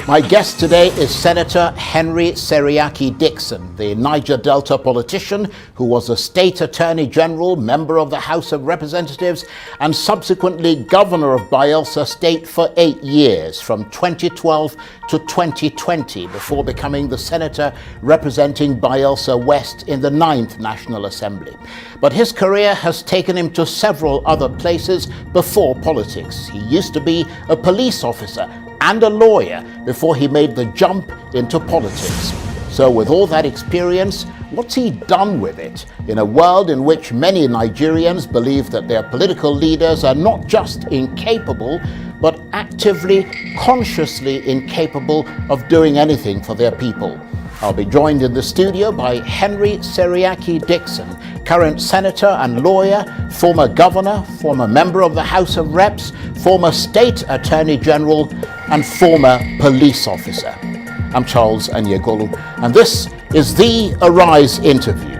My guest today is Senator Henry HSDickson, the Niger Delta politician who was a state attorney general, member of the House of Representatives, and subsequently governor of Bayelsa State for 8 years, from 2012 to 2020, before becoming the senator representing Bayelsa West in the 9th National Assembly. But his career has taken him to several other places before politics. He used to be a police officer and a lawyer before he made the jump into politics. So with all that experience, what's he done with it in a world in which many Nigerians believe that their political leaders are not just incapable, but actively, consciously incapable of doing anything for their people? I'll be joined in the studio by Henry HSDickson, current senator and lawyer, former governor, former member of the House of Reps, former state attorney general, and former police officer. I'm Charles Anyegolu, and this is the Arise interview.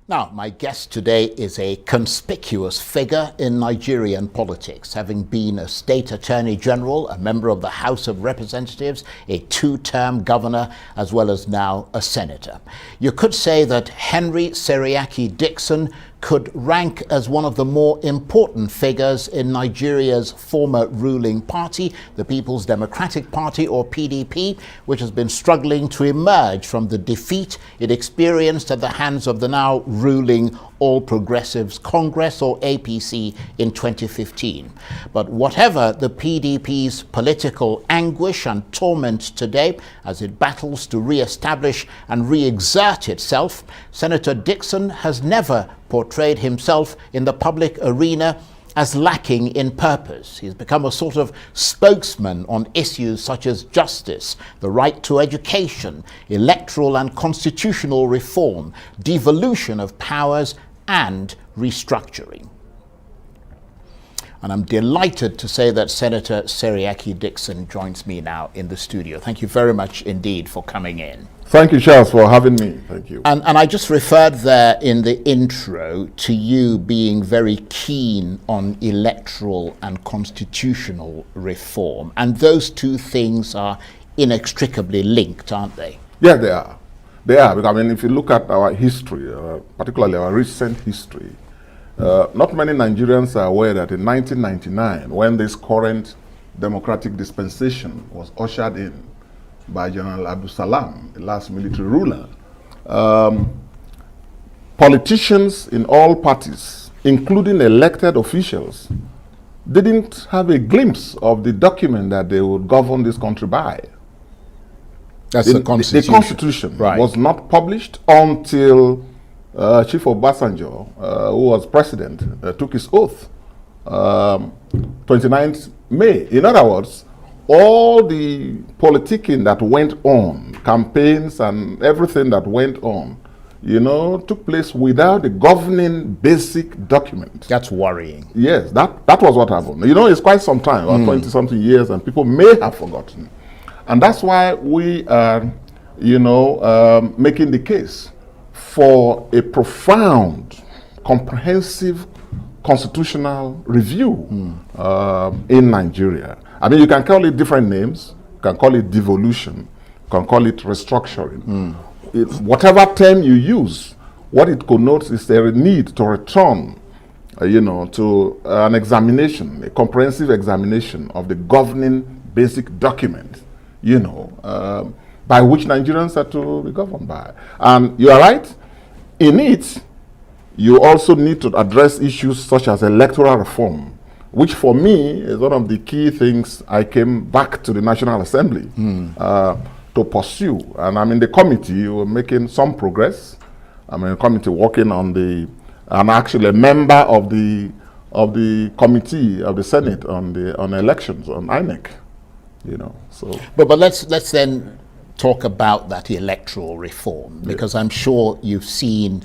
Now, my guest today is a conspicuous figure in Nigerian politics, having been a state attorney general, a member of the House of Representatives, a 2-term governor, as well as now a senator. You could say that Henry HSDickson could rank as one of the more important figures in Nigeria's former ruling party, the People's Democratic Party, or PDP, which has been struggling to emerge from the defeat it experienced at the hands of the now ruling All Progressives Congress, or APC, in 2015. But whatever the PDP's political anguish and torment today, as it battles to re-establish and re-exert itself, Senator Dickson has never portrayed himself in the public arena as lacking in purpose. He's become a sort of spokesman on issues such as justice, the right to education, electoral and constitutional reform, devolution of powers, and restructuring. And I'm delighted to say that Senator HSDickson joins me now in the studio. Thank you very much indeed for coming in. Thank you, Charles, for having me. Thank you. And I just referred there in the intro to you being very keen on electoral and constitutional reform. And those two things are inextricably linked, aren't they? Yeah, they are. They are, because I mean, if you look at our history, particularly our recent history, not many Nigerians are aware that in 1999, when this current democratic dispensation was ushered in by General Abdul Salam, the last military ruler, politicians in all parties, including elected officials, didn't have a glimpse of the document that they would govern this country by. That's the Constitution. The Constitution was not published until Chief Obasanjo, who was president, took his oath 29th May. In other words, all the politicking that went on, campaigns and everything that went on, you know, took place without the governing basic document. That's worrying. Yes, that was what happened. You know, it's quite some time, about 20-something years, and people may have forgotten. And that's why we are, you know, making the case for a profound, comprehensive constitutional review in Nigeria. I mean, you can call it different names. You can call it devolution. You can call it restructuring. It's whatever term you use, what it connotes is there a need to return, you know, to an examination, a comprehensive examination of the governing basic document, you know, by which Nigerians are to be governed by. And you are right. In it, you also need to address issues such as electoral reform, which for me is one of the key things I came back to the National Assembly to pursue. And I'm in the committee, we're making some progress. I'm in the committee working on I'm actually a member of the committee of the Senate on elections, on INEC, you know, so. But let's then talk about that electoral reform, because I'm sure you've seen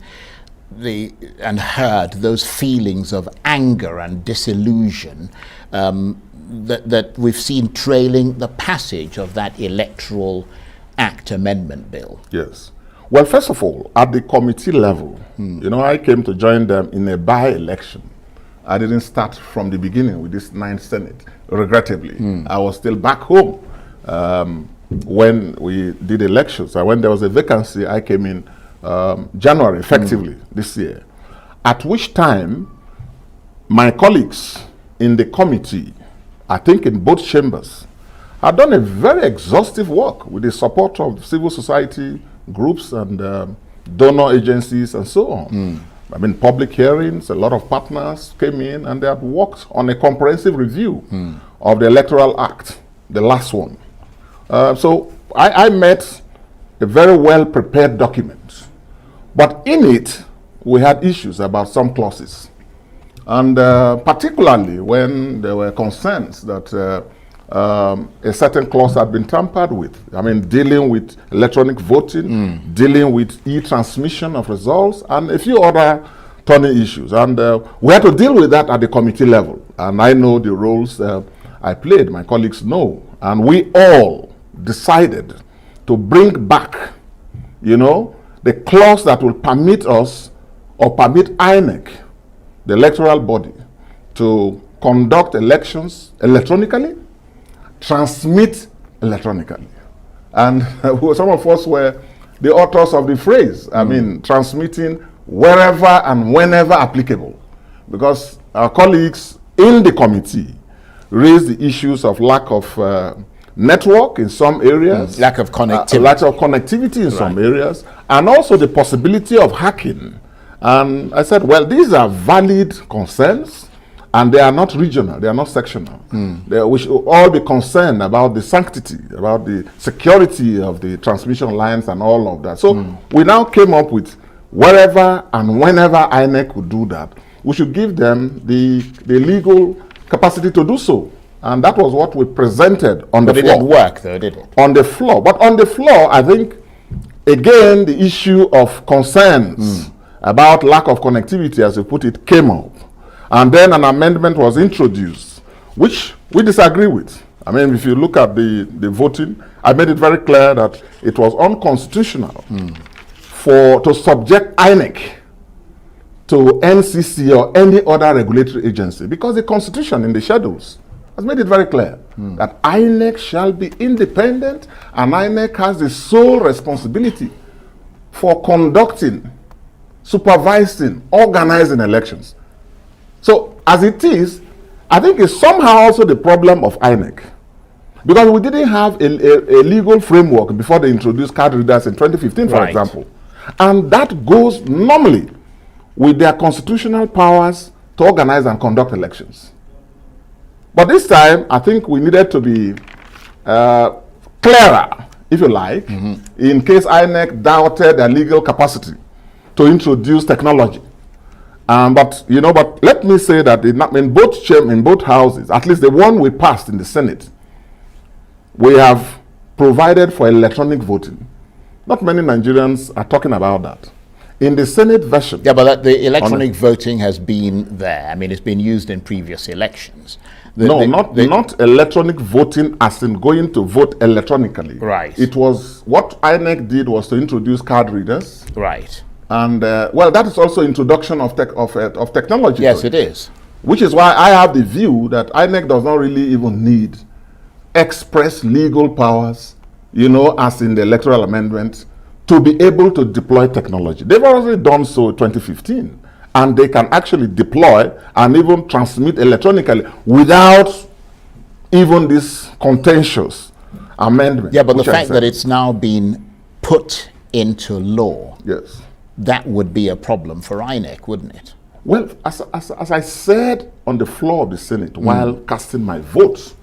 and heard those feelings of anger and disillusion that we've seen trailing the passage of that Electoral Act Amendment Bill. Yes. Well, first of all, at the committee level, you know, I came to join them in a by-election I didn't start from the beginning with this ninth Senate, regrettably. I was still back home when we did elections. And when there was a vacancy, I came in January, effectively, this year. At which time, my colleagues in the committee, I think in both chambers, had done a very exhaustive work with the support of civil society groups and donor agencies and so on. I mean, public hearings, a lot of partners came in and they had worked on a comprehensive review of the Electoral Act, the last one. So I met a very well-prepared document. But in it, we had issues about some clauses. And particularly when there were concerns that a certain clause had been tampered with. I mean, dealing with electronic voting, dealing with e-transmission of results, and a few other thorny issues. And we had to deal with that at the committee level. And I know the roles I played, my colleagues know. And we all decided to bring back, you know, the clause that will permit us or permit INEC, the electoral body, to conduct elections electronically, transmit electronically. And some of us were the authors of the phrase, I mean, transmitting wherever and whenever applicable. Because our colleagues in the committee raised the issues of lack of network in some areas. Lack of connectivity. Lack of connectivity in some areas. And also the possibility of hacking. And I said, well, these are valid concerns. And they are not regional, they are not sectional. We should all be concerned about the sanctity, about the security of the transmission lines and all of that. So we now came up with wherever and whenever INEC could do that, we should give them the legal capacity to do so. And that was what we presented on the floor. But it didn't work though, did it? On the floor. But on the floor, I think, again, the issue of concerns about lack of connectivity, as you put it, came up. And then an amendment was introduced, which we disagree with. I mean, if you look at the voting, I made it very clear that it was unconstitutional to subject INEC to NCC or any other regulatory agency, because the Constitution in the schedules has made it very clear that INEC shall be independent, and INEC has the sole responsibility for conducting, supervising, organizing elections. So, as it is, I think it's somehow also the problem of INEC. Because we didn't have a legal framework before they introduced card readers in 2015, for example. And that goes normally with their constitutional powers to organize and conduct elections. But this time, I think we needed to be clearer, if you like, in case INEC doubted their legal capacity to introduce technology. But let me say that in both houses, at least the one we passed in the Senate, we have provided for electronic voting. Not many Nigerians are talking about that. In the Senate version... Yeah, but the electronic voting has been there. I mean, it's been used in previous elections. Not electronic voting as in going to vote electronically. Right. It was, what INEC did was to introduce card readers. Right. And, well, that is also introduction of technology. Yes, it is. Which is why I have the view that INEC does not really even need express legal powers, as in the electoral amendment, to be able to deploy technology. They've already done so in 2015. And they can actually deploy and even transmit electronically without even this contentious amendment. Yeah, but the fact that it's now been put into law, yes, that would be a problem for INEC, wouldn't it? Well, as I said on the floor of the Senate while casting my vote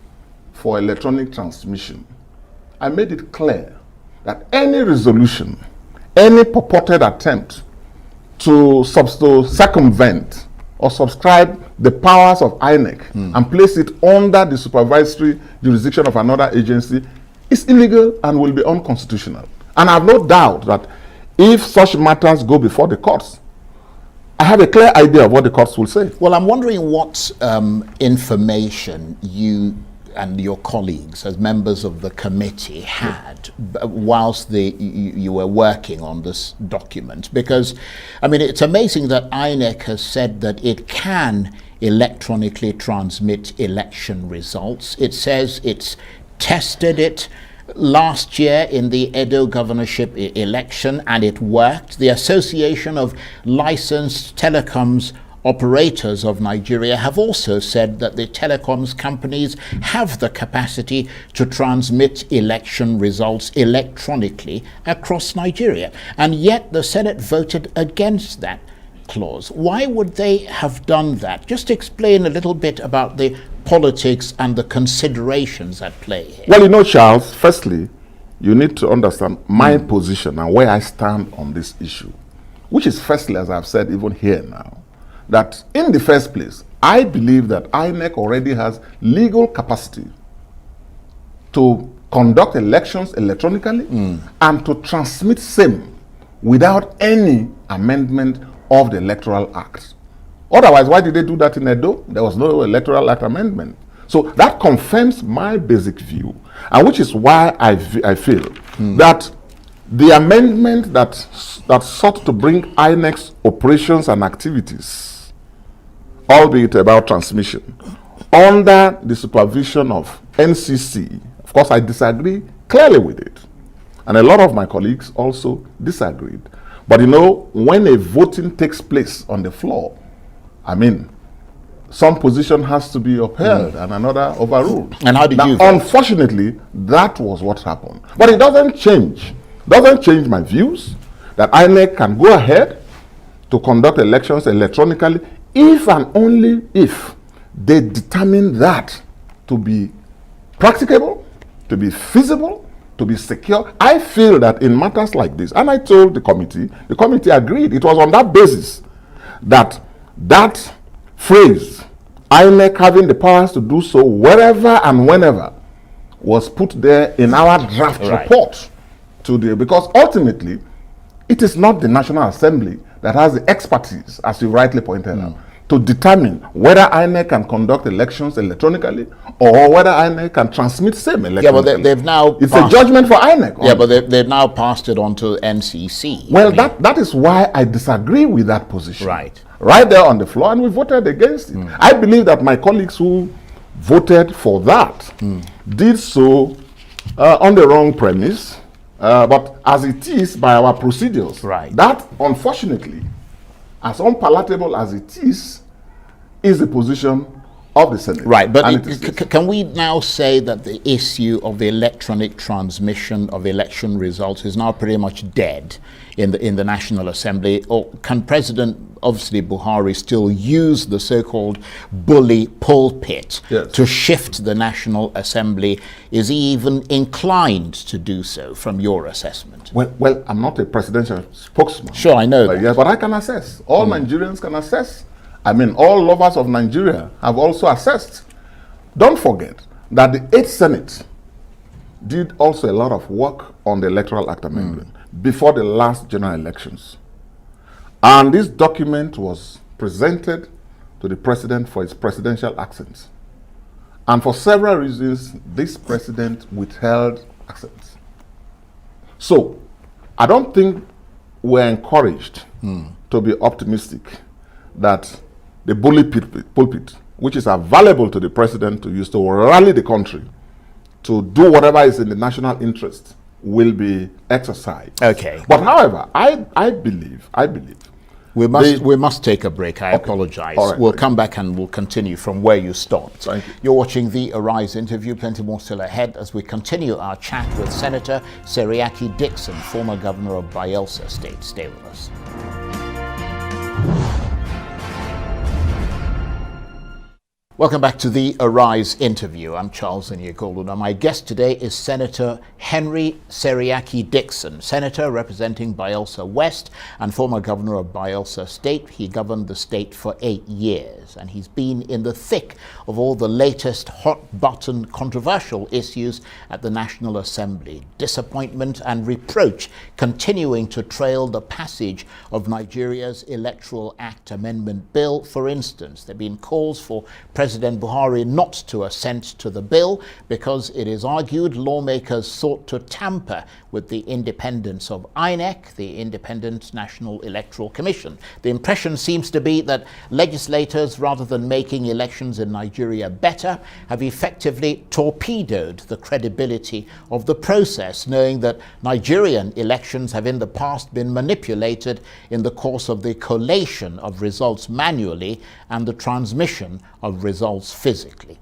for electronic transmission, I made it clear that any resolution, any purported attempt to circumvent or subscribe the powers of INEC and place it under the supervisory jurisdiction of another agency is illegal and will be unconstitutional. And I have no doubt that if such matters go before the courts, I have a clear idea of what the courts will say. Well, I'm wondering what information you and your colleagues as members of the committee had whilst you were working on this document? Because, I mean, it's amazing that INEC has said that it can electronically transmit election results. It says it's tested it last year in the Edo governorship election and it worked. The Association of Licensed Telecoms Operators of Nigeria have also said that the telecoms companies have the capacity to transmit election results electronically across Nigeria. And yet the Senate voted against that clause. Why would they have done that? Just explain a little bit about the politics and the considerations at play here. Well, you know, Charles, firstly, you need to understand my position and where I stand on this issue, which is firstly, as I've said even here now, that in the first place, I believe that INEC already has legal capacity to conduct elections electronically and to transmit same without any amendment of the Electoral Act. Otherwise, why did they do that in Edo? There was no Electoral Act amendment. So that confirms my basic view, and which is why I feel that the amendment that sought to bring INEC's operations and activities, albeit about transmission, under the supervision of NCC, of course I disagree clearly with it. And a lot of my colleagues also disagreed. But you know, when a voting takes place on the floor, I mean, some position has to be upheld and another overruled. And how did you vote? Unfortunately, that was what happened. But it doesn't change my views that INEC can go ahead to conduct elections electronically if and only if they determine that to be practicable, to be feasible, to be secure. I feel that in matters like this, and I told the committee agreed. It was on that basis that that phrase, INEC having the powers to do so wherever and whenever, was put there in our draft report to the, because ultimately it is not the National Assembly that has the expertise, as you rightly pointed out, to determine whether INEC can conduct elections electronically or whether INEC can transmit same electronically. Yeah, but they've now it's a judgment for INEC. Yeah, but they've now passed it on to NCC. Well, that is why I disagree with that position. Right there on the floor, and we voted against it. I believe that my colleagues who voted for that did so on the wrong premise, but as it is by our procedures, that unfortunately, as unpalatable as it is the position of the Senate. Right, but can we now say that the issue of the electronic transmission of election results is now pretty much dead in the National Assembly? Or can President, obviously Buhari, still use the so-called bully pulpit to shift the National Assembly? Is he even inclined to do so from your assessment? Well, I'm not a presidential spokesman. Sure, I know that. Yes, but I can assess. All Nigerians can assess. I mean, all lovers of Nigeria have also assessed. Don't forget that the 8th Senate did also a lot of work on the Electoral Act amendment before the last general elections. And this document was presented to the president for his presidential accents. And for several reasons, this president withheld accents. So, I don't think we're encouraged to be optimistic that the bully pulpit, which is available to the president to use to rally the country to do whatever is in the national interest, will be exercised. Okay. But however, I believe we must take a break. I apologize. Right, we'll come back and we'll continue from where you stopped. Thank you. You're watching the Arise interview. Plenty more still ahead as we continue our chat with Senator HSDickson, former governor of Bayelsa State. Stay with us. Welcome back to the Arise interview. I'm Charles Onyekolu. Now, my guest today is Senator Henry HSDickson, Senator representing Bayelsa West and former governor of Bayelsa State. He governed the state for 8 years, and he's been in the thick of all the latest hot-button controversial issues at the National Assembly. Disappointment and reproach continuing to trail the passage of Nigeria's Electoral Act Amendment Bill. For instance, there have been calls for President President Buhari not to assent to the bill because it is argued lawmakers sought to tamper with the independence of INEC, the Independent National Electoral Commission. The impression seems to be that legislators, rather than making elections in Nigeria better, have effectively torpedoed the credibility of the process, knowing that Nigerian elections have in the past been manipulated in the course of the collation of results manually and the transmission of results physically.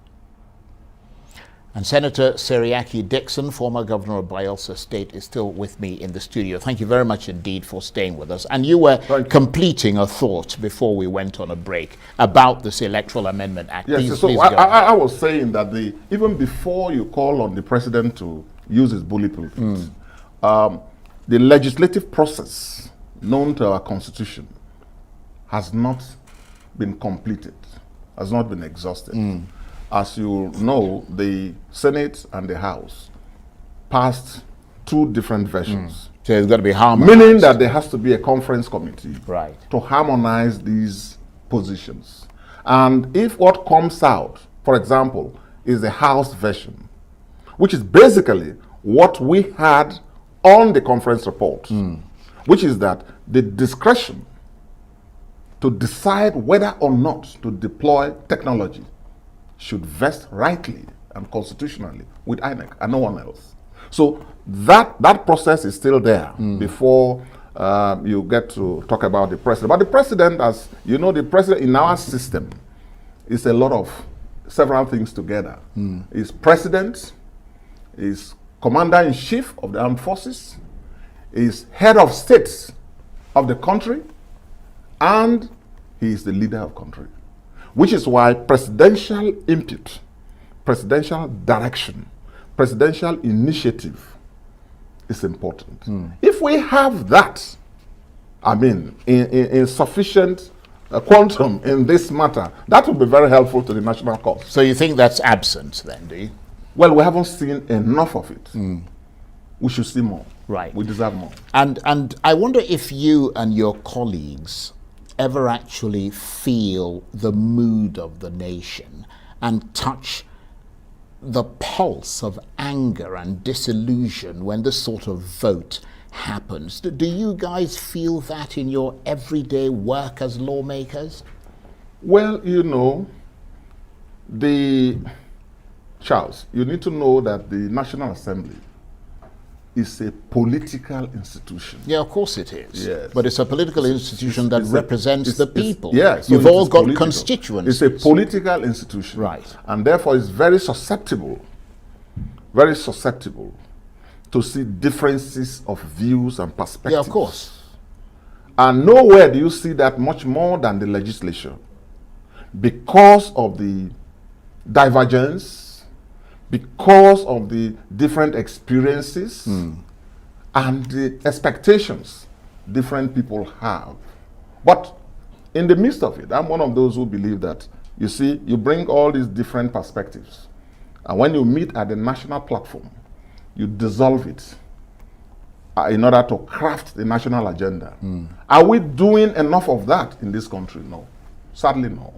And Senator HSDickson, former governor of Bayelsa State, is still with me in the studio. Thank you very much indeed for staying with us. And you were completing a thought before we went on a break about this Electoral Amendment Act. Yes, so I was saying that even before you call on the president to use his bulletproof, the legislative process known to our Constitution has not been completed, has not been exhausted. As you know, the Senate and the House passed two different versions. So it's got to be harmonized. Meaning that there has to be a conference committee to harmonize these positions. And if what comes out, for example, is the House version, which is basically what we had on the conference report, which is that the discretion to decide whether or not to deploy technology should vest rightly and constitutionally with INEC and no one else. So that process is still there before you get to talk about the president. But the president, as you know, the president in our system is a lot of several things together. He's president, he's commander-in-chief of the armed forces, he's head of state of the country, and he is the leader of country. Which is why presidential input, presidential direction, presidential initiative is important. If we have that, I mean, in sufficient quantum in this matter, that will be very helpful to the national cause. So you think that's absent then, do you? Well, we haven't seen enough of it. We should see more. Right. We deserve more. And I wonder if you and your colleagues ever actually feel the mood of the nation and touch the pulse of anger and disillusion when this sort of vote happens. Do you guys feel that in your everyday work as lawmakers? Well, you know, Charles, you need to know that the National Assembly is a political institution. Yeah, of course it is. Yes. But it's a political institution that represents the people. Yeah, so you've all got constituencies. It's a political institution. Right. And therefore it's very susceptible to see differences of views and perspectives. Yeah, of course. And nowhere do you see that much more than the legislature, because of the divergence, because of the different experiences and the expectations different people have. But in the midst of it, I'm one of those who believe that, you see, you bring all these different perspectives, and when you meet at the national platform, you dissolve it in order to craft the national agenda. Are we doing enough of that in this country? No, sadly no.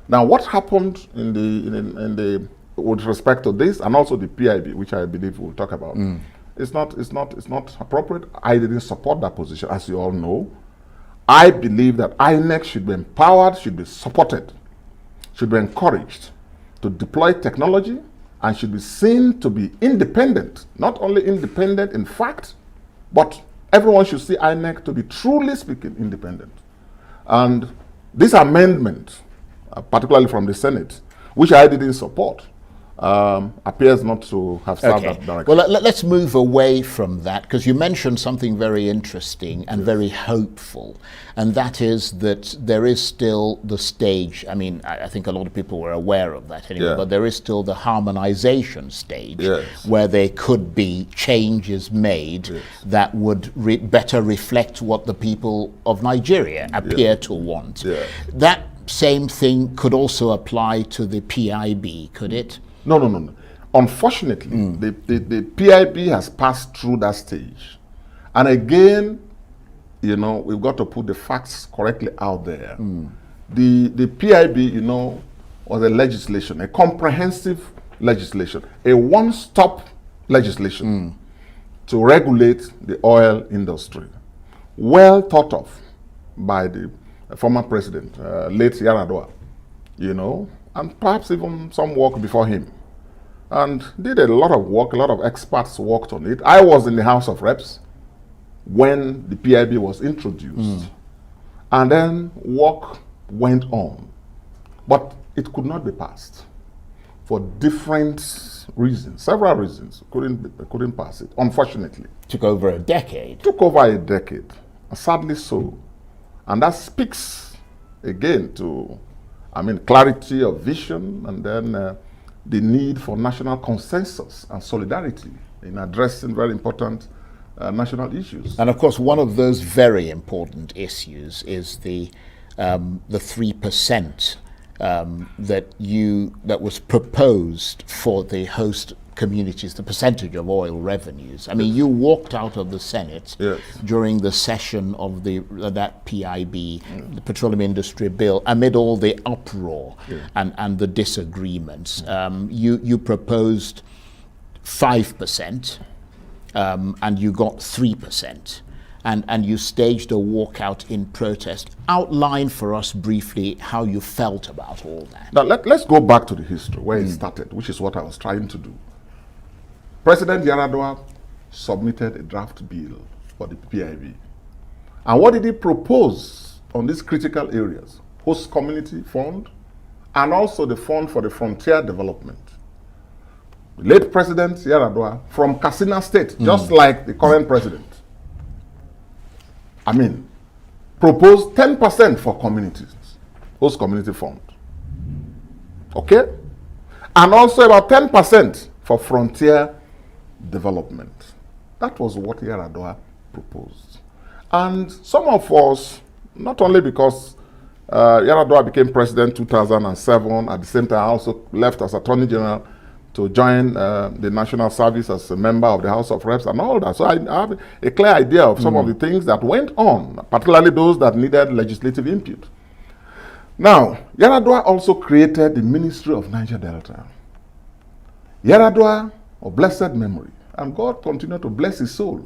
Now, what happened in the with respect to this, and also the PIB, which I believe we'll talk about, it's not appropriate. I didn't support that position, as you all know. I believe that INEC should be empowered, should be supported, should be encouraged to deploy technology, and should be seen to be independent. Not only independent in fact, but everyone should see INEC to be, truly speaking, independent. And this amendment, particularly from the Senate, which I didn't support, appears not to have served that direction. Well, let's move away from that, because you mentioned something very interesting and very hopeful, and that is that there is still the stage. I mean, I think a lot of people were aware of that anyway, but there is still the harmonization stage where there could be changes made that would better reflect what the people of Nigeria appear to want. That same thing could also apply to the PIB, could it? No. Unfortunately, the PIB has passed through that stage. And again, you know, we've got to put the facts correctly out there. The PIB, you know, was a legislation, a comprehensive legislation, a one-stop legislation to regulate the oil industry, well thought of by the former president, late Yaradua, you know, and perhaps even some work before him. And did a lot of work, a lot of experts worked on it. I was in the House of Reps when the PIB was introduced. And then work went on. But it could not be passed for different reasons, several reasons. Couldn't pass it, unfortunately. Took over a decade. Took over a decade, sadly so. And that speaks again to, I mean, clarity of vision, and then the need for national consensus and solidarity in addressing very important national issues. And of course, one of those very important issues is the 3% that was proposed for the host communities, the percentage of oil revenues. I mean, you walked out of the Senate during the session of that PIB, the Petroleum Industry Bill, amid all the uproar and the disagreements. You proposed 5%, and you got 3%. And you staged a walkout in protest. Outline for us briefly how you felt about all that. Now, let's go back to the history, where it started, which is what I was trying to do. President Yaradua submitted a draft bill for the PIB. And what did he propose on these critical areas? Host Community Fund, and also the Fund for the Frontier Development. The late President Yaradua from Katsina State, just like the current president, I mean, proposed 10% for communities, Host Community Fund. Okay? And also about 10% for Frontier Development. That was what Yaradua proposed. And some of us, not only because Yaradua became president in 2007, at the same time I also left as Attorney General to join the National Service as a member of the House of Reps and all that. So I have a clear idea of some of the things that went on, particularly those that needed legislative input. Now, Yaradua also created the Ministry of Niger Delta. Yaradua, of blessed memory, and God continued to bless his soul,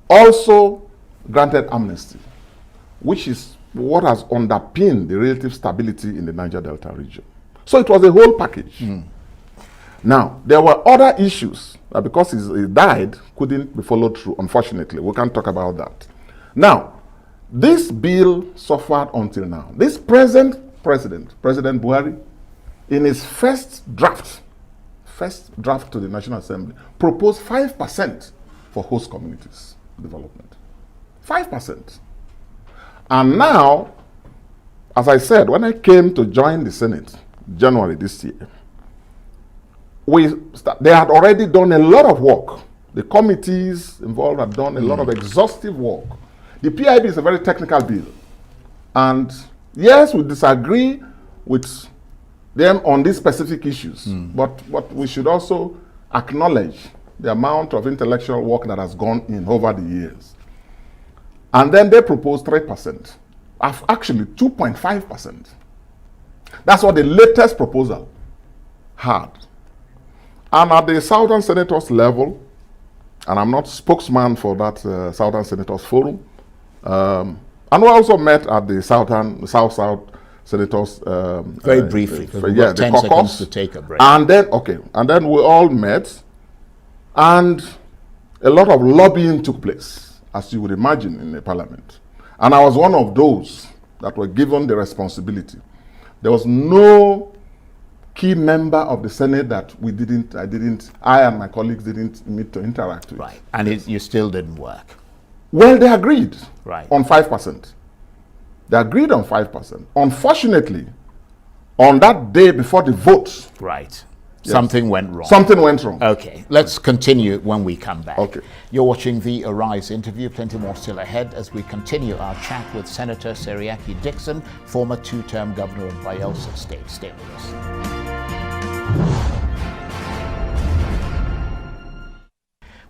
also granted amnesty, which is what has underpinned the relative stability in the Niger Delta region. So it was a whole package. Now, there were other issues that because he died, couldn't be followed through, unfortunately. We can't talk about that. Now, this bill suffered until now. This present president, President Buhari, in his first draft to the National Assembly, proposed 5% for host communities development. 5%. And now, as I said, when I came to join the Senate, January this year, they had already done a lot of work. The committees involved had done a lot of exhaustive work. The PIB is a very technical bill. And yes, we disagree with them on these specific issues, but we should also acknowledge the amount of intellectual work that has gone in over the years. And then they proposed 3%, actually 2.5%. That's what the latest proposal had. And at the Southern Senators level, and I'm not spokesman for that Southern Senators Forum, and we also met at the South-South Senators. Very briefly, we've got 10 seconds to take a break. And then we all met, and a lot of lobbying took place, as you would imagine, in the parliament. And I was one of those that were given the responsibility. There was no key member of the Senate that I and my colleagues didn't meet to interact with. Right, and you still didn't work. Well, they agreed on 5%. They agreed on 5%. Unfortunately, on that day before the vote, something went wrong. Something went wrong. Okay, let's continue when we come back. Okay. You're watching the Arise interview. Plenty more still ahead as we continue our chat with Senator HSDickson, former two-term governor of Bayelsa State. Stay with us.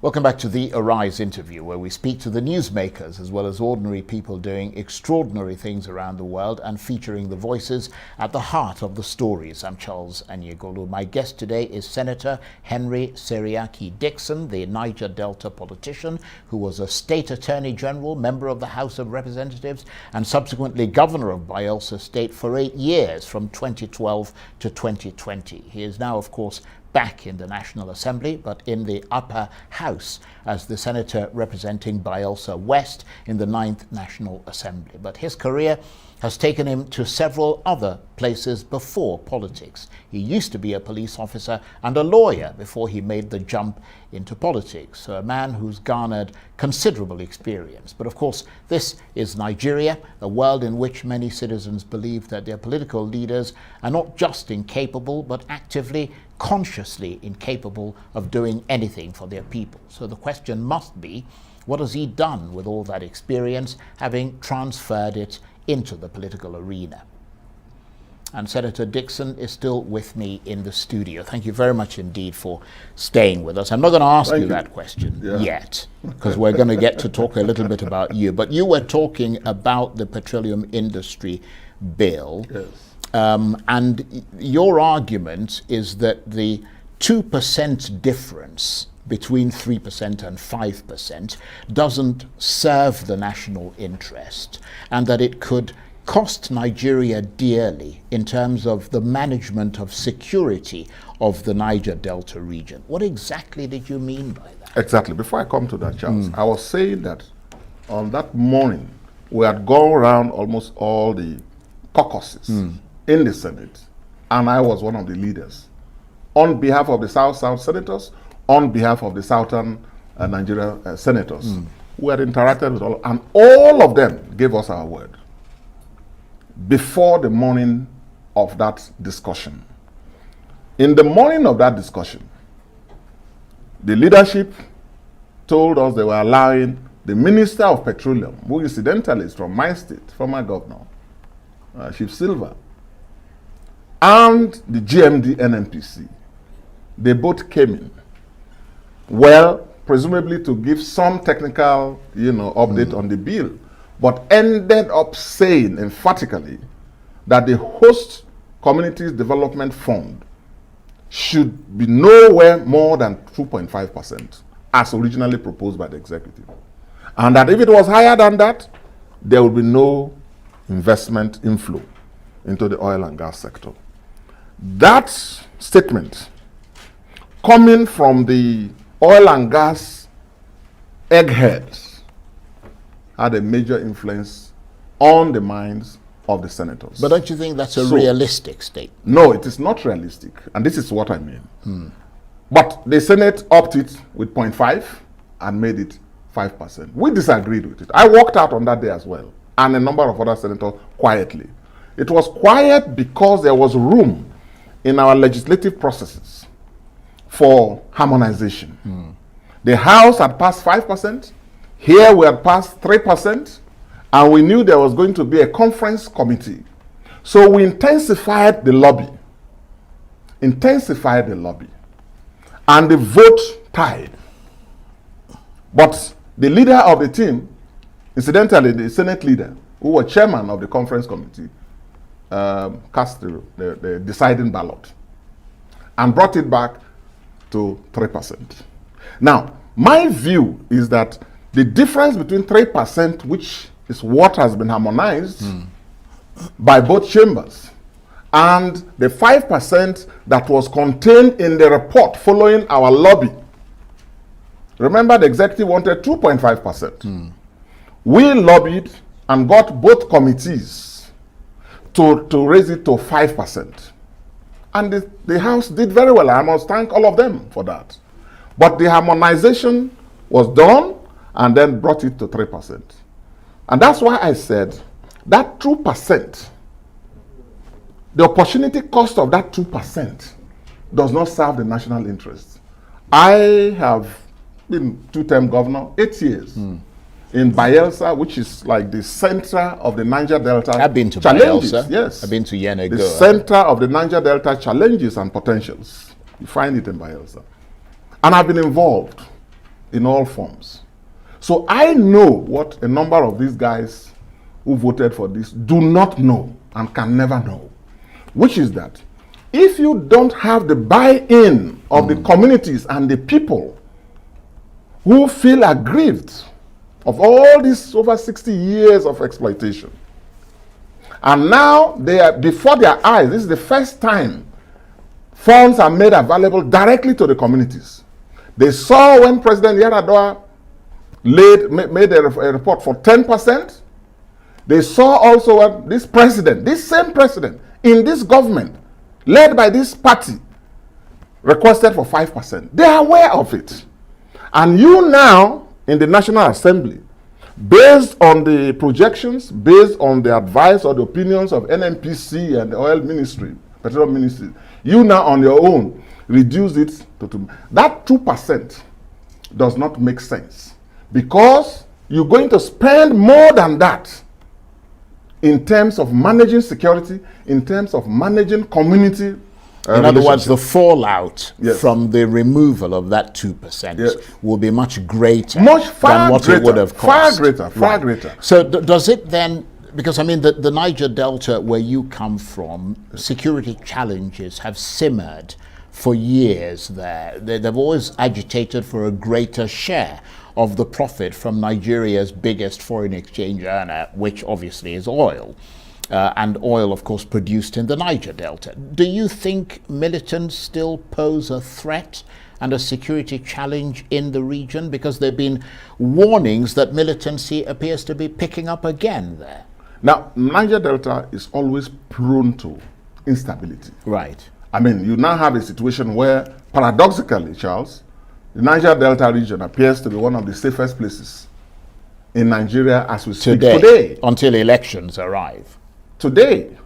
Welcome back to the Arise interview, where we speak to the newsmakers as well as ordinary people doing extraordinary things around the world and featuring the voices at the heart of the stories. I'm Charles Anyegolu. My guest today is Senator Henry HSDickson, the Niger Delta politician who was a state attorney general, member of the House of Representatives, and subsequently governor of Bayelsa State for 8 years from 2012 to 2020. He is now, of course, back in the National Assembly, but in the upper house as the senator representing Bayelsa West in the 9th National Assembly. But his career has taken him to several other places before politics. He used to be a police officer and a lawyer before he made the jump into politics. So a man who's garnered considerable experience. But of course, this is Nigeria, a world in which many citizens believe that their political leaders are not just incapable, but actively, consciously incapable of doing anything for their people. So the question must be, what has he done with all that experience, having transferred it into the political arena? And Senator Dickson is still with me in the studio. Thank you very much indeed for staying with us. I'm not going to ask you that question yet, because we're going to get to talk a little bit about you. But you were talking about the petroleum industry bill. Yes. And your argument is that the 2% difference between 3% and 5% doesn't serve the national interest, and that it could cost Nigeria dearly in terms of the management of security of the Niger Delta region. What exactly did you mean by that? Exactly. Before I come to that, Charles, I was saying that on that morning, we had gone around almost all the caucuses in the Senate, and I was one of the leaders. On behalf of the South-South senators, on behalf of the Southern Nigeria senators, we had interacted with all of them gave us our word before the morning of that discussion. In the morning of that discussion, the leadership told us they were allowing the Minister of Petroleum, who incidentally is from my state, former governor, Chief Silva, and the GMD NNPC, they both came in. Well, presumably to give some technical, update on the bill, but ended up saying emphatically that the host communities development fund should be nowhere more than 2.5% as originally proposed by the executive. And that if it was higher than that, there would be no investment inflow into the oil and gas sector. That statement coming from the oil and gas eggheads had a major influence on the minds of the senators. But don't you think that's a realistic statement? No, it is not realistic. And this is what I mean. But the Senate upped it with 0.5 and made it 5%. We disagreed with it. I walked out on that day as well, and a number of other senators quietly. It was quiet because there was room in our legislative processes for harmonization. The House had passed 5%. Here we had passed 3%, and we knew there was going to be a conference committee. So we intensified the lobby. And the vote tied. But the leader of the team, incidentally the Senate leader, who was chairman of the conference committee, cast the deciding ballot and brought it back to 3%. Now, my view is that the difference between 3%, which is what has been harmonized by both chambers, and the 5% that was contained in the report following our lobby. Remember, the executive wanted 2.5%. We lobbied and got both committees to raise it to 5%. And the House did very well. I must thank all of them for that. But the harmonization was done and then brought it to 3%. And that's why I said that 2%, the opportunity cost of that 2% does not serve the national interest. I have been two-term governor, 8 years. In Bayelsa, which is like the center of the Niger Delta. I've been to challenges. Bayelsa. Yes. I've been to Yenego. The center of the Niger Delta challenges and potentials. You find it in Bayelsa. And I've been involved in all forms. So I know what a number of these guys who voted for this do not know and can never know, which is that if you don't have the buy-in of the communities and the people who feel aggrieved of all these over 60 years of exploitation, and now they are before their eyes, this is the first time funds are made available directly to the communities. They saw when President Yar'Adua made a report for 10%. They saw also when this same president in this government, led by this party, requested for 5%. They are aware of it. And you now, in the National Assembly, based on the projections, based on the advice or the opinions of NNPC and the Oil Ministry, Petroleum Ministry, you now on your own reduce it to 2%. That 2% does not make sense, because you're going to spend more than that in terms of managing security, in terms of managing community. In other words, the fallout from the removal of that 2% will be much greater than what it would have cost. Far greater. So does it then, because I mean the Niger Delta where you come from, security challenges have simmered for years there. They've always agitated for a greater share of the profit from Nigeria's biggest foreign exchange earner, which obviously is oil. And oil, of course, produced in the Niger Delta. Do you think militants still pose a threat and a security challenge in the region? Because there have been warnings that militancy appears to be picking up again there. Now, Niger Delta is always prone to instability. Right. I mean, you now have a situation where, paradoxically, Charles, the Niger Delta region appears to be one of the safest places in Nigeria as we speak today. Until elections arrive. Today.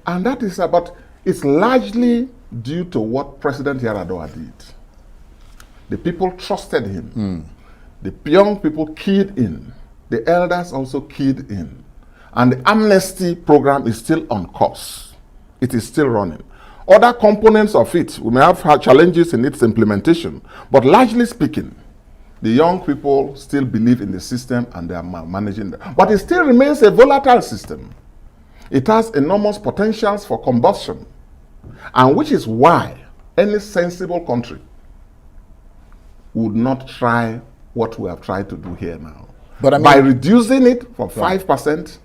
And that is about, it's largely due to what President Yar'Adua did. The people trusted him. The young people keyed in. The elders also keyed in. And the amnesty program is still on course. It is still running. Other components of it, we may have had challenges in its implementation, but largely speaking, the young people still believe in the system and they are managing it. But it still remains a volatile system. It has enormous potentials for combustion, and which is why any sensible country would not try what we have tried to do here now. But I mean, by reducing it from 5%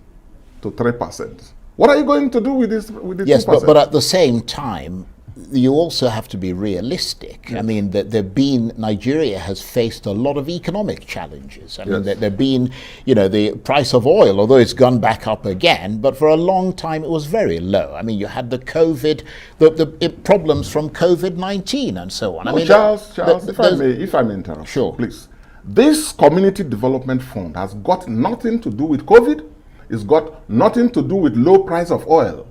to 3%. What are you going to do with this? Yes, but at the same time, you also have to be realistic. Yes. I mean, Nigeria has faced a lot of economic challenges. I mean, there've been, the price of oil, although it's gone back up again, but for a long time it was very low. I mean, you had the COVID, the problems from COVID-19 and so on. No, I mean, Charles, if I may interrupt, sure, please. This Community Development Fund has got nothing to do with COVID. It's got nothing to do with low price of oil.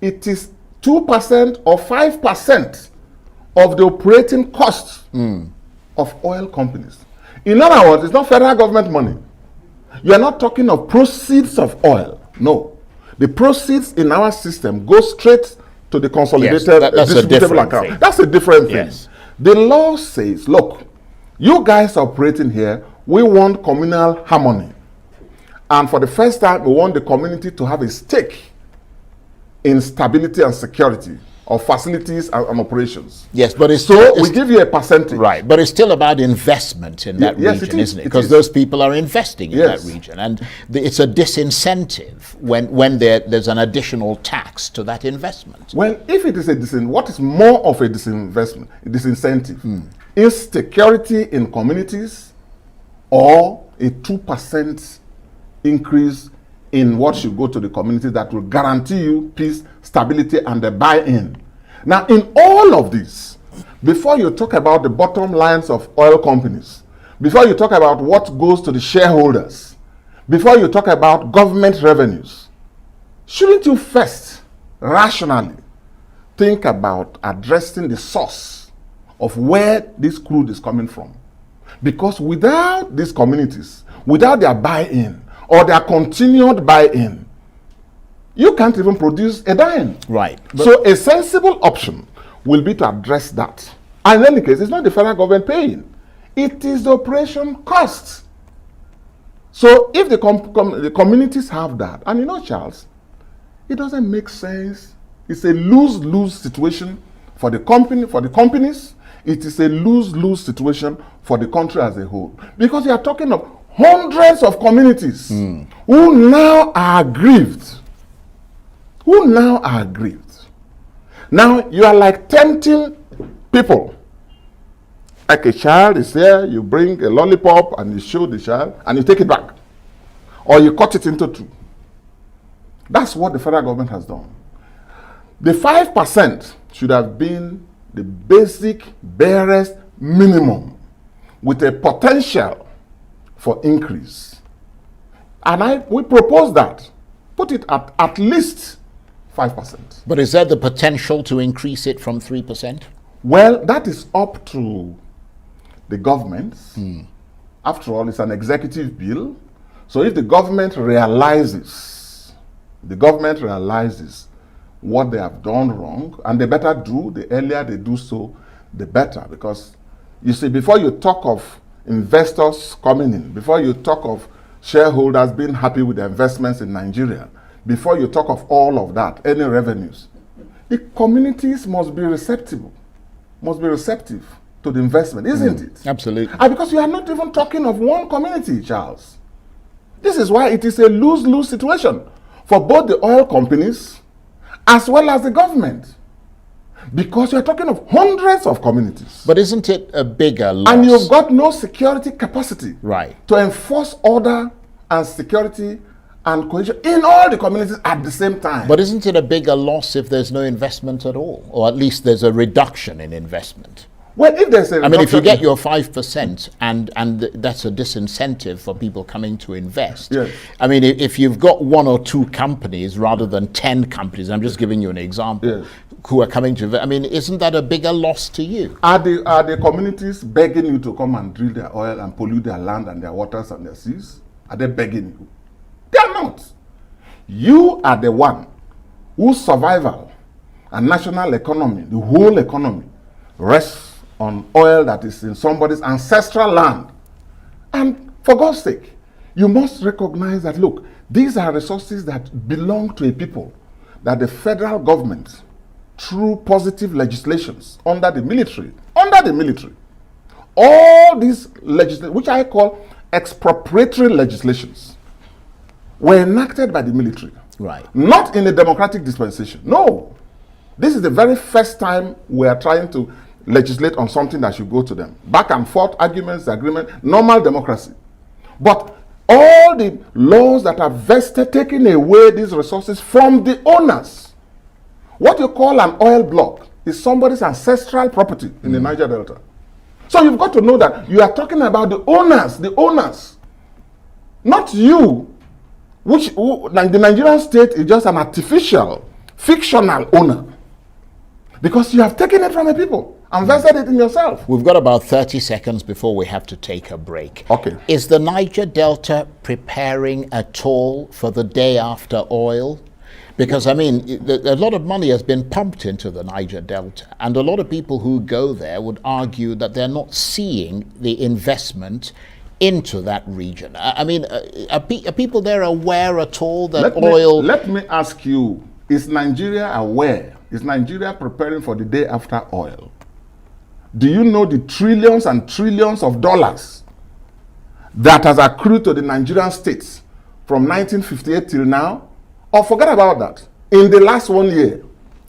It is 2% or 5% of the operating costs of oil companies. In other words, it's not federal government money. You are not talking of proceeds of oil. No. The proceeds in our system go straight to the consolidated distributable account. That's a different thing. Yes. The law says, look, you guys are operating here, we want communal harmony. And for the first time, we want the community to have a stake in stability and security of facilities and operations. Yes, but we give you a percentage. Right, but it's still about investment in that region, isn't it? Because those people are investing in that region. And it's a disincentive when there's an additional tax to that investment. Well, if it is what is more of a disincentive? Insecurity in communities, or a 2% increase in what should go to the community that will guarantee you peace, stability, and the buy-in. Now, in all of this, before you talk about the bottom lines of oil companies, before you talk about what goes to the shareholders, before you talk about government revenues, shouldn't you first, rationally, think about addressing the source of where this crude is coming from? Because without these communities, without their buy-in, or their continued buy-in, you can't even produce a dime. Right. So a sensible option will be to address that. And in any case, it's not the federal government paying. It is the operation cost. So if the communities have that, and you know, Charles, it doesn't make sense. It's a lose-lose situation for the companies. It is a lose-lose situation for the country as a whole. Because you are talking of hundreds of communities who now are aggrieved. Now you are like tempting people. Like a child is there, you bring a lollipop and you show the child and you take it back. Or you cut it into two. That's what the federal government has done. The 5% should have been the basic, barest minimum with a potential for increase. And we propose that. Put it at least 5%. But is there the potential to increase it from 3%? Well, that is up to the government. After all, it's an executive bill. So if the government realizes what they have done wrong, and they better do, the earlier they do so, the better. Because, you see, before you talk of investors coming in, before you talk of shareholders being happy with their investments in Nigeria, before you talk of all of that, any revenues, the communities must be receptive to the investment, isn't it? Absolutely. And because you are not even talking of one community, Charles. This is why it is a lose-lose situation for both the oil companies as well as the government. Because you're talking of hundreds of communities. But isn't it a bigger loss? And you've got no security capacity right to enforce order and security and cohesion in all the communities at the same time. But isn't it a bigger loss if there's no investment at all? Or at least there's a reduction in investment? Well, if there's a I mean, if you get your 5% and that's a disincentive for people coming to invest. Yes. I mean, if you've got one or two companies rather than 10 companies, I'm just giving you an example, yes, who are coming to invest, I mean, isn't that a bigger loss to you? Are the communities begging you to come and drill their oil and pollute their land and their waters and their seas? Are they begging you? They are not. You are the one whose survival and national economy, the whole economy, rests on oil that is in somebody's ancestral land. And for God's sake, you must recognize that, look, these are resources that belong to a people that the federal government, through positive legislations under the military, all these legislation, which I call expropriatory legislations, were enacted by the military. Right. Not in a democratic dispensation. No. This is the very first time we are trying to legislate on something that should go to them. Back and forth, arguments, agreement, normal democracy. But all the laws that are vested, taking away these resources from the owners. What you call an oil block is somebody's ancestral property in the Niger Delta. So you've got to know that you are talking about the owners, not you, like the Nigerian state is just an artificial, fictional owner. Because you have taken it from the people and vested it in yourself. We've got about 30 seconds before we have to take a break. Okay. Is the Niger Delta preparing at all for the day after oil? Because, I mean, a lot of money has been pumped into the Niger Delta, and a lot of people who go there would argue that they're not seeing the investment into that region. I mean, are people there aware at all that oil... Let me ask you, is Nigeria aware? Is Nigeria preparing for the day after oil? Do you know the trillions and trillions of dollars that has accrued to the Nigerian states from 1958 till now? Or forget about that. In the last 1 year.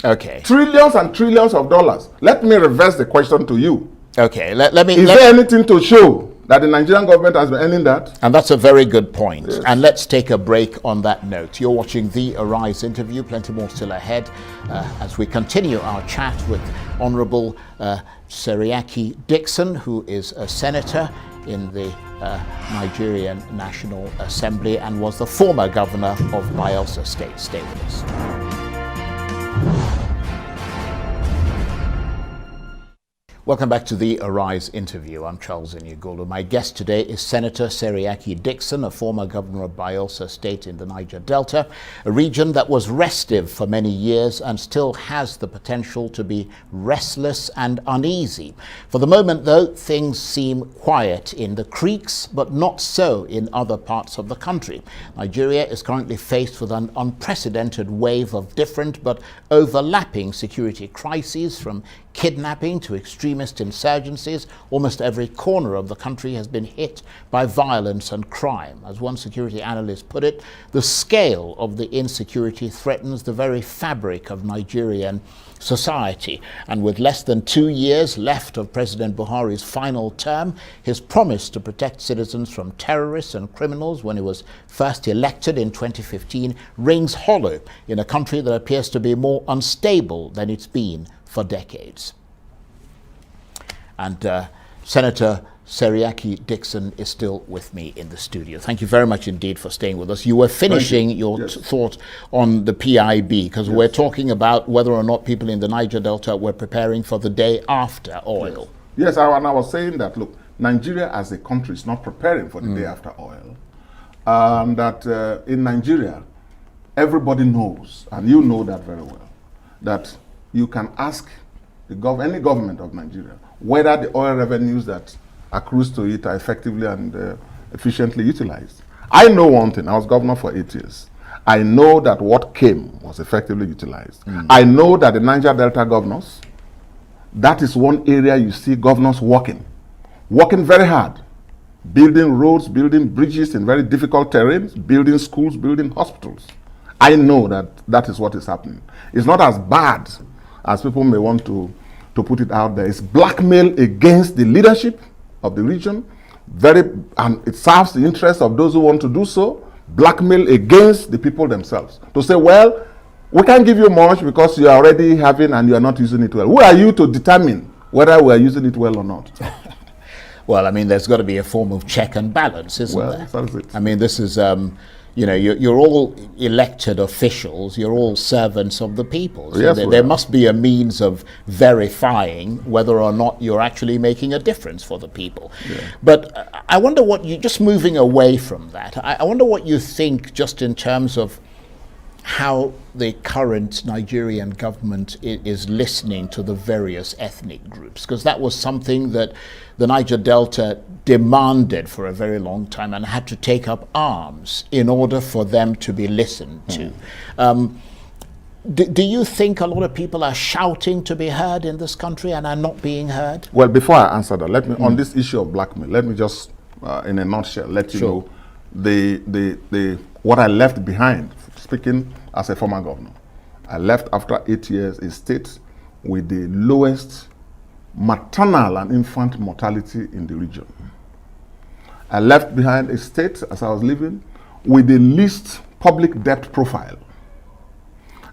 Okay. Trillions and trillions of dollars. Let me reverse the question to you. Okay. Is there anything to show that the Nigerian government has been earning that? And that's a very good point. Yes. And let's take a break on that note. You're watching the Arise interview. Plenty more still ahead as we continue our chat with Honorable HSDickson, who is a senator in the Nigerian National Assembly and was the former governor of Bayelsa State. Stay with us. Welcome back to the Arise interview. I'm Charles Inyigulu. My guest today is Senator Seriake-Dickson, a former governor of Bayelsa State in the Niger Delta, a region that was restive for many years and still has the potential to be restless and uneasy. For the moment, though, things seem quiet in the creeks, but not so in other parts of the country. Nigeria is currently faced with an unprecedented wave of different but overlapping security crises, from kidnapping to extremist insurgencies. Almost every corner of the country has been hit by violence and crime. As one security analyst put it, the scale of the insecurity threatens the very fabric of Nigerian society. And with less than 2 years left of President Buhari's final term, his promise to protect citizens from terrorists and criminals when he was first elected in 2015 rings hollow in a country that appears to be more unstable than it's been for decades. And Senator Seriake-Dickson is still with me in the studio. Thank you very much indeed for staying with us. You were finishing your thought on the PIB, because we're talking about whether or not people in the Niger Delta were preparing for the day after oil. Yes, and I was saying that, look, Nigeria as a country is not preparing for the day after oil. And that in Nigeria, everybody knows, and you know that very well, that you can ask any government of Nigeria whether the oil revenues that accrues to it are effectively and efficiently utilized. I know one thing. I was governor for 8 years. I know that what came was effectively utilized. I know that the Niger Delta governors, that is one area you see governors working very hard, building roads, building bridges in very difficult terrains, building schools, building hospitals. I know that that is what is happening. It's not as bad as people may want to put it out there. It's blackmail against the leadership of the region, and it serves the interests of those who want to do so. Blackmail against the people themselves to say, well, we can't give you much because you are already having and you are not using it well. Who are you to determine whether we are using it well or not? Well, I mean, there's got to be a form of check and balance, isn't there? That's it. I mean, this is, you know, you're all elected officials, you're all servants of the people. So Yes, there must be a means of verifying whether or not you're actually making a difference for the people. Yeah. But I wonder what you, just moving away from that, I wonder what you think just in terms of how the current Nigerian government is listening to the various ethnic groups, because that was something that the Niger Delta demanded for a very long time and had to take up arms in order for them to be listened to. Do you think a lot of people are shouting to be heard in this country and are not being heard? Well, before I answer that, let me, on this issue of blackmail, let me just, in a nutshell, let you know what I left behind, speaking as a former governor. I left after 8 years a state with the lowest maternal and infant mortality in the region. I left behind a state, as I was leaving, with the least public debt profile.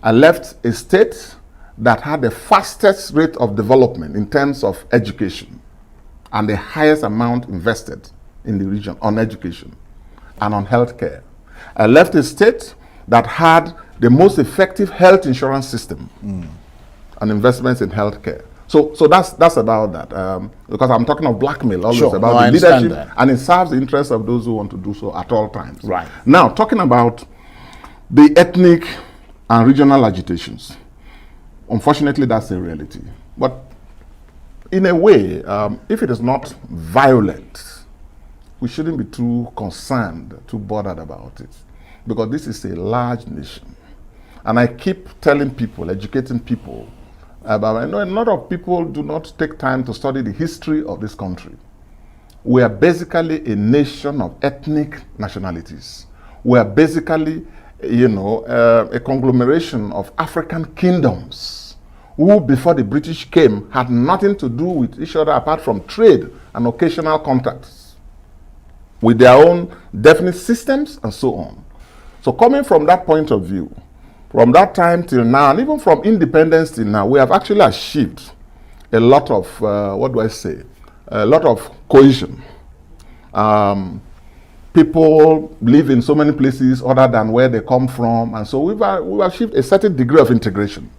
I left a state that had the fastest rate of development in terms of education and the highest amount invested in the region on education and on healthcare. I left a state that had the most effective health insurance system and investments in healthcare. So that's about that. Because I'm talking of blackmail, always about the leadership, and it serves the interests of those who want to do so at all times. Right. Now, talking about the ethnic and regional agitations, unfortunately, that's a reality. But in a way, if it is not violent, we shouldn't be too concerned, too bothered about it, because this is a large nation. And I keep telling people, educating people, about, I know a lot of people do not take time to study the history of this country. We are basically a nation of ethnic nationalities. We are basically, you know, a conglomeration of African kingdoms who, before the British came, had nothing to do with each other apart from trade and occasional contacts, with their own definite systems and so on. So coming from that point of view, from that time till now, and even from independence till now, we have actually achieved a lot of, what do I say, a lot of cohesion. People live in so many places other than where they come from, and so we've achieved a certain degree of integration.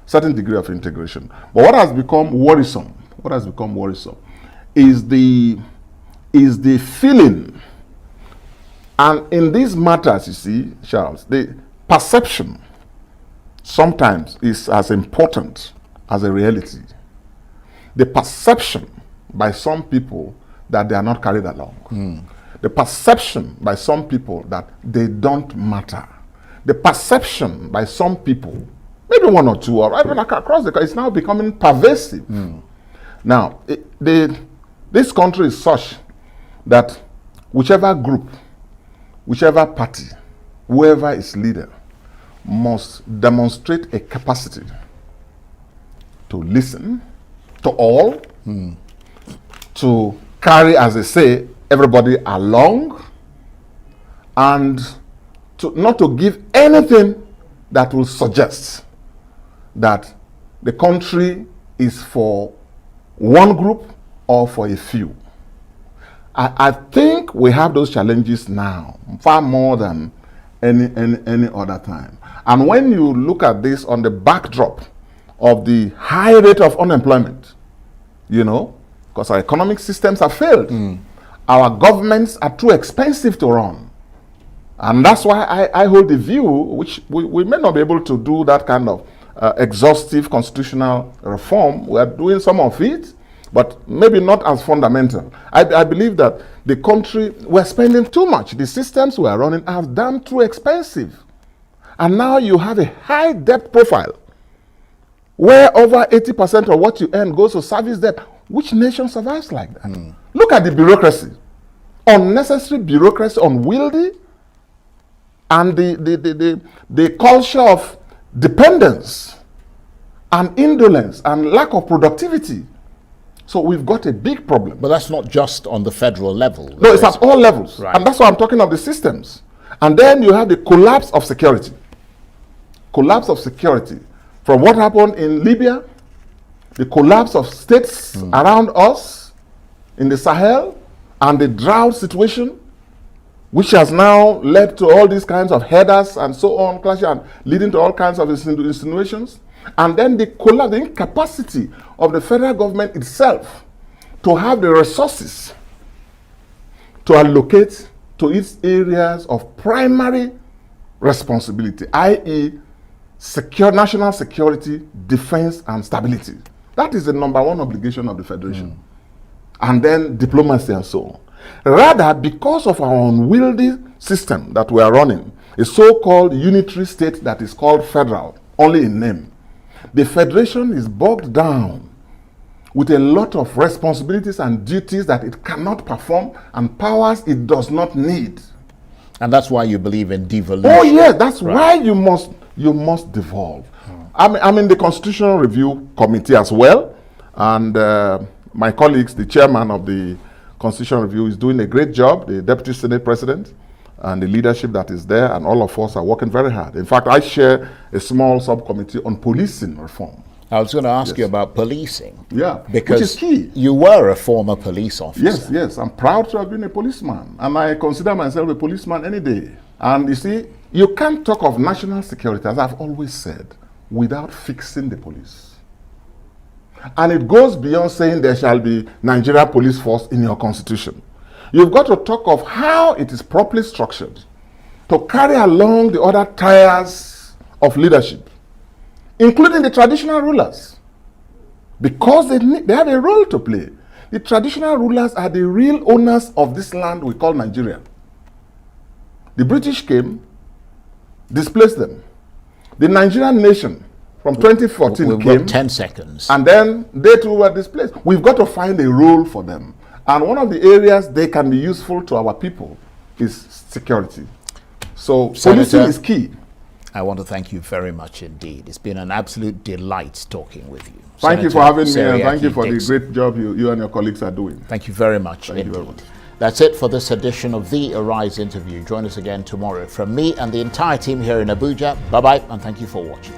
But what has become worrisome what has become worrisome, is the feeling. And in these matters, you see, Charles, the perception sometimes is as important as a reality. The perception by some people that they are not carried along. The perception by some people that they don't matter. The perception by some people, maybe one or two, or even across the country, it's now becoming pervasive. Now, this country is such that whichever group, whichever party, whoever is leader, must demonstrate a capacity to listen to all, to carry, as they say, everybody along, and not to give anything that will suggest that the country is for one group or for a few. I think we have those challenges now, far more than any other time. And when you look at this on the backdrop of the high rate of unemployment, you know, because our economic systems have failed. Our governments are too expensive to run. And that's why I hold the view, which we may not be able to do that kind of exhaustive constitutional reform. We are doing some of it, but maybe not as fundamental. I believe that the country, we're spending too much. The systems we are running are damn too expensive. And now you have a high debt profile, where over 80% of what you earn goes to service debt. Which nation survives like that? Look at the bureaucracy. Unnecessary bureaucracy, unwieldy, and the culture of dependence and indolence and lack of productivity. So we've got a big problem. But that's not just on the federal level. No, it's at all levels. Right. And that's why I'm talking of the systems. And then you have the collapse of security. Collapse of security. From what happened in Libya, the collapse of states around us in the Sahel, and the drought situation, which has now led to all these kinds of headers and so on, clashing, and leading to all kinds of insinuations. And then the collapse, the incapacity of the federal government itself to have the resources to allocate to its areas of primary responsibility, i.e., national security, defense, and stability. That is the #1 obligation of the Federation. And then diplomacy and so on. Rather, because of our unwieldy system that we are running, a so-called unitary state that is called federal, only in name, the Federation is bogged down with a lot of responsibilities and duties that it cannot perform, and powers it does not need. And that's why you believe in devolution. Oh yes, that's why you must devolve. I'm in the Constitutional Review Committee as well, and my colleagues, the chairman of the Constitutional Review, is doing a great job, the Deputy Senate President, and the leadership that is there, and all of us are working very hard. In fact, I share a small subcommittee on policing reform. I was going to ask you about policing. Yeah, because which is key. You were a former police officer. Yes, I'm proud to have been a policeman, and I consider myself a policeman any day. And you see, you can't talk of national security, as I've always said, without fixing the police. And it goes beyond saying there shall be Nigeria Police Force in your constitution. You've got to talk of how it is properly structured to carry along the other tiers of leadership, including the traditional rulers, because they have a role to play. The traditional rulers are the real owners of this land we call Nigeria. The British came, displaced them. The Nigerian nation from 2014 We've came. got 10 seconds. And then they too were displaced. We've got to find a role for them. And one of the areas they can be useful to our people is security. So policing is key. I want to thank you very much indeed. It's been an absolute delight talking with you. Thank you for having me, and thank you for HSDickson. the great job you and your colleagues are doing. Thank you very much Thank you indeed. very much. That's it for this edition of The Arise interview. Join us again tomorrow. From me and the entire team here in Abuja, bye-bye, and thank you for watching.